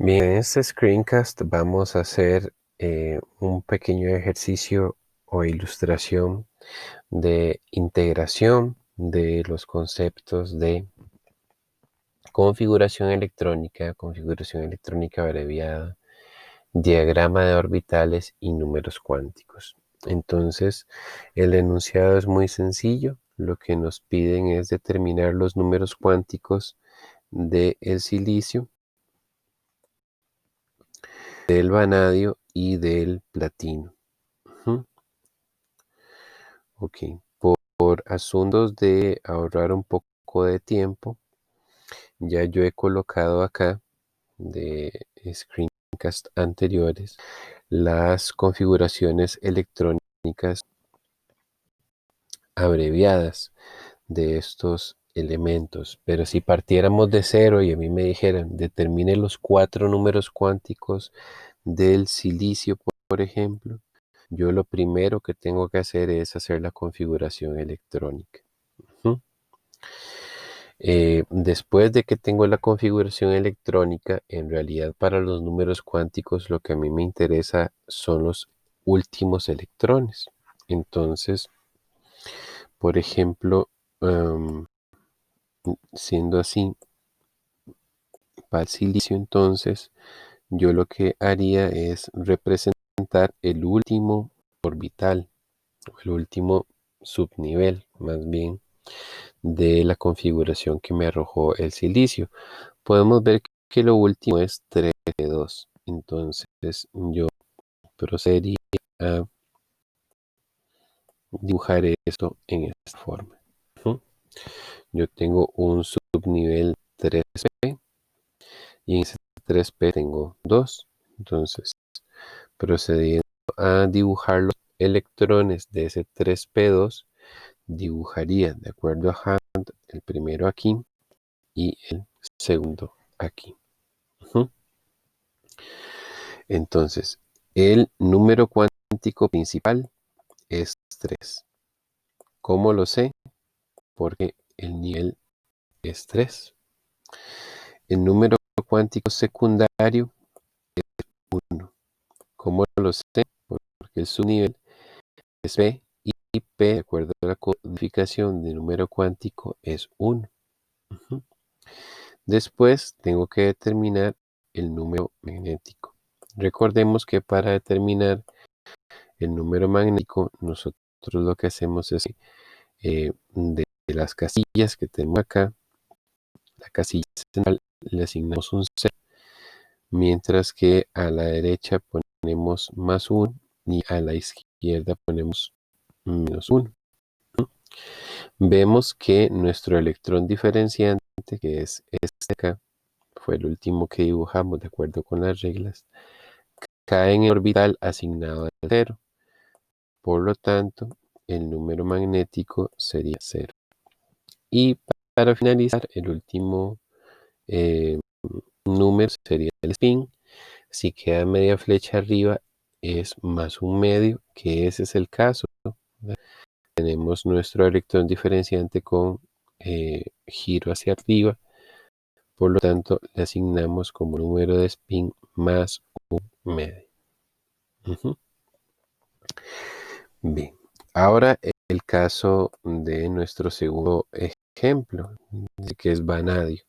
Bien, en este screencast vamos a hacer un pequeño ejercicio o ilustración de integración de los conceptos de configuración electrónica abreviada, diagrama de orbitales y números cuánticos. Entonces, el enunciado es muy sencillo. Lo que nos piden es determinar los números cuánticos del silicio, del vanadio y del platino. Ujú. Ok, por asuntos de ahorrar un poco de tiempo, ya yo he colocado acá de screencast anteriores las configuraciones electrónicas abreviadas de estos elementos. Pero si partiéramos de cero y a mí me dijeran determine los 4 números cuánticos del silicio, por ejemplo, yo lo primero que tengo que hacer es hacer la configuración electrónica. Ujú. Después de que tengo la configuración electrónica, en realidad para los números cuánticos lo que a mí me interesa son los últimos electrones. Entonces, por ejemplo, siendo así, para el silicio, entonces, yo lo que haría es representar el último orbital, el último subnivel, más bien, de la configuración que me arrojó el silicio. Podemos ver que lo último es 3,2. Entonces yo procedería a dibujar esto en esta forma. Ujú. Yo tengo un subnivel 3P y en ese 3P tengo 2. Entonces, procediendo a dibujar los electrones de ese 3P2, dibujaría de acuerdo a Hunt el primero aquí y el segundo aquí. Ujú. Entonces, el número cuántico principal es 3. ¿Cómo lo sé? Porque el nivel es 3. El número cuántico secundario es 1. ¿Cómo lo sé? Porque el subnivel es P y P, de acuerdo a la codificación de número cuántico, es 1. Uh-huh. Después tengo que determinar el número magnético. Recordemos que para determinar el número magnético, nosotros lo que hacemos es de las casillas que tenemos acá, la casilla central le asignamos un 0, mientras que a la derecha ponemos +1 y a la izquierda ponemos -1. Vemos que nuestro electrón diferenciante, que es este acá, fue el último que dibujamos de acuerdo con las reglas, cae en el orbital asignado al 0. Por lo tanto, el número magnético sería 0. Y para finalizar, el último eh, número sería el spin. Si queda media flecha arriba, es +1/2, que ese es el caso, ¿verdad? Tenemos nuestro electrón diferenciante con giro hacia arriba, por lo tanto le asignamos como número de spin +1/2. Ujú. Bien, ahora el caso de nuestro segundo ejemplo, que es vanadio.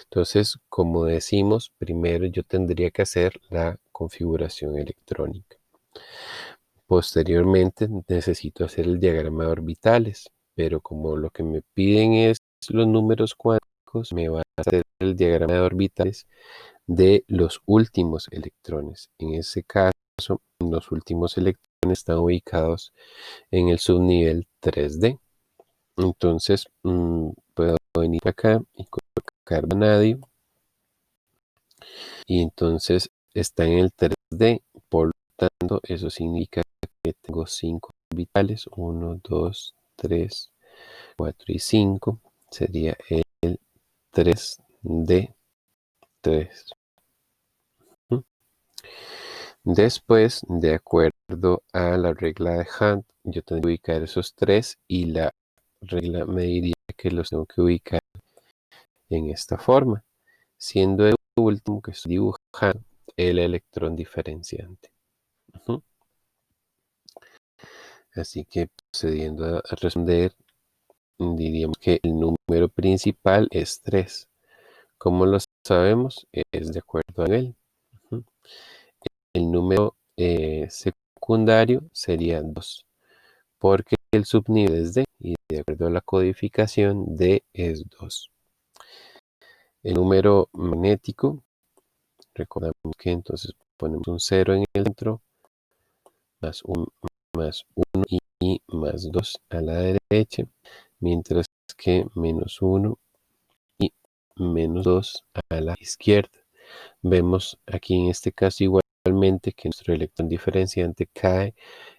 Entonces, como decimos, primero yo tendría que hacer la configuración electrónica. Posteriormente necesito hacer el diagrama de orbitales, pero como lo que me piden es los números cuánticos, me va a hacer el diagrama de orbitales de los últimos electrones. En ese caso, los últimos electrones están ubicados en el subnivel 3D. Entonces, puedo venir acá y colocar vanadio, y entonces está en el 3D. Por lo tanto, eso significa que tengo 5 orbitales: 1, 2, 3, 4 y 5. Sería el 3D3. Después, de acuerdo a la regla de Hunt, yo tengo que ubicar esos 3 y la regla me diría que los tengo que ubicar en esta forma, siendo el último que estoy dibujando el electrón diferenciante. Así que procediendo a responder, diríamos que el número principal es 3. ¿Cómo lo sabemos? Es de acuerdo a nivel. El número secundario sería 2, porque el subnivel es D, y de acuerdo a la codificación, D es 2. El número magnético, recordamos que entonces ponemos un 0 en el centro, más 1 y más 2 a la derecha, mientras que menos 1 y menos 2 a la izquierda. Vemos aquí en este caso igualmente que nuestro electrón diferenciante cae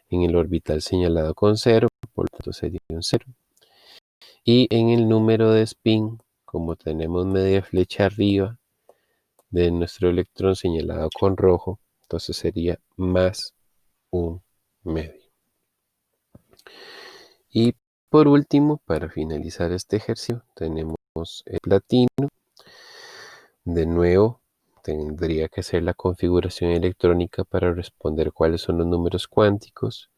en el orbital señalado con 0, por lo tanto sería un 0. Y en el número de spin, como tenemos media flecha arriba de nuestro electrón señalado con rojo, entonces sería más un medio. Y por último, para finalizar este ejercicio, tenemos el platino. De nuevo, tendría que hacer la configuración electrónica para responder cuáles son los números cuánticos.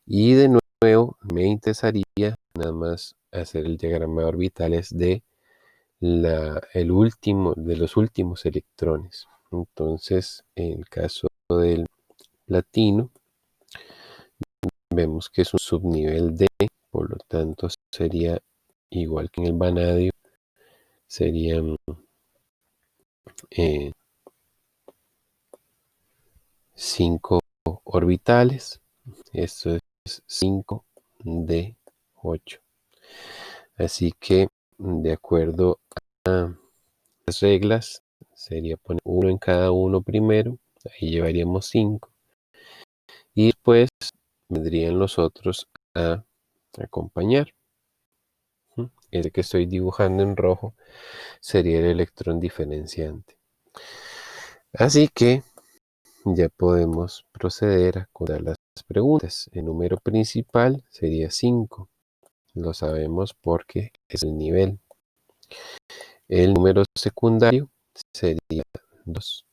Y de nuevo, me interesaría nada más hacer el diagrama de orbitales de los últimos electrones. Entonces, en el caso del platino, vemos que es un subnivel D, por lo tanto sería igual que en el vanadio, serían 5 orbitales. Esto es 5D8. Así que, de acuerdo a las reglas, sería poner 1 en cada uno primero, ahí llevaríamos 5, y después vendrían los otros a acompañar. El que estoy dibujando en rojo sería el electrón diferenciante. Así que ya podemos proceder a contestar las preguntas. El número principal sería 5. Lo sabemos porque es el nivel. El número secundario sería 2,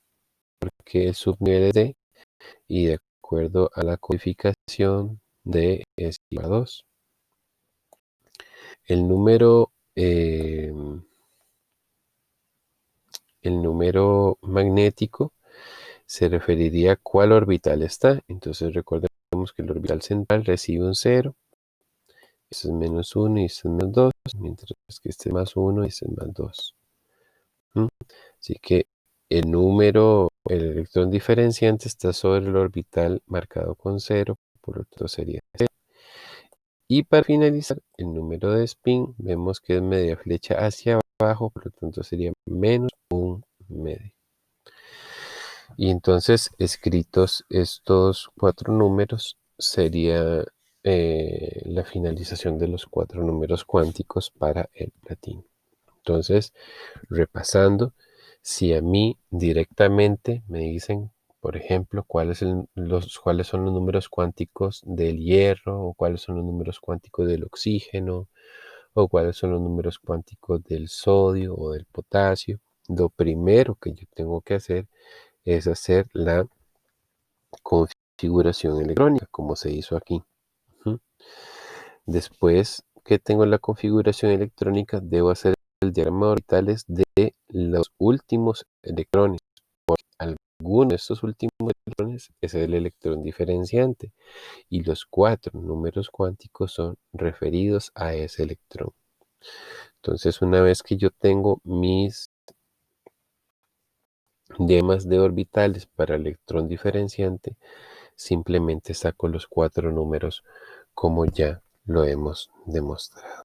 porque el subnivel es D, y de acuerdo a la codificación D es igual a 2. El número magnético se referiría a cuál orbital está. Entonces recordemos que el orbital central recibe un 0, este es menos 1 y este es más 2, mientras que este es más 1 y este es más 2. Así que el electrón diferenciante está sobre el orbital marcado con 0, por lo tanto sería 0. Y para finalizar, el número de spin, vemos que es media flecha hacia abajo, por lo tanto sería menos un medio. Y entonces, escritos estos 4 números, sería la finalización de los 4 números cuánticos para el platino. Entonces, repasando, si a mí directamente me dicen, por ejemplo, cuáles son los números cuánticos del hierro, o cuáles son los números cuánticos del oxígeno, o cuáles son los números cuánticos del sodio o del potasio, lo primero que yo tengo que hacer es hacer la configuración electrónica, como se hizo aquí. Después que tengo la configuración electrónica, debo hacer el diagrama de orbitales de los últimos electrones. Por alguno de estos últimos electrones es el electrón diferenciante, y los 4 números cuánticos son referidos a ese electrón. Entonces, una vez que yo tengo mis diagramas de orbitales para electrón diferenciante, simplemente saco los 4 números como ya lo hemos demostrado.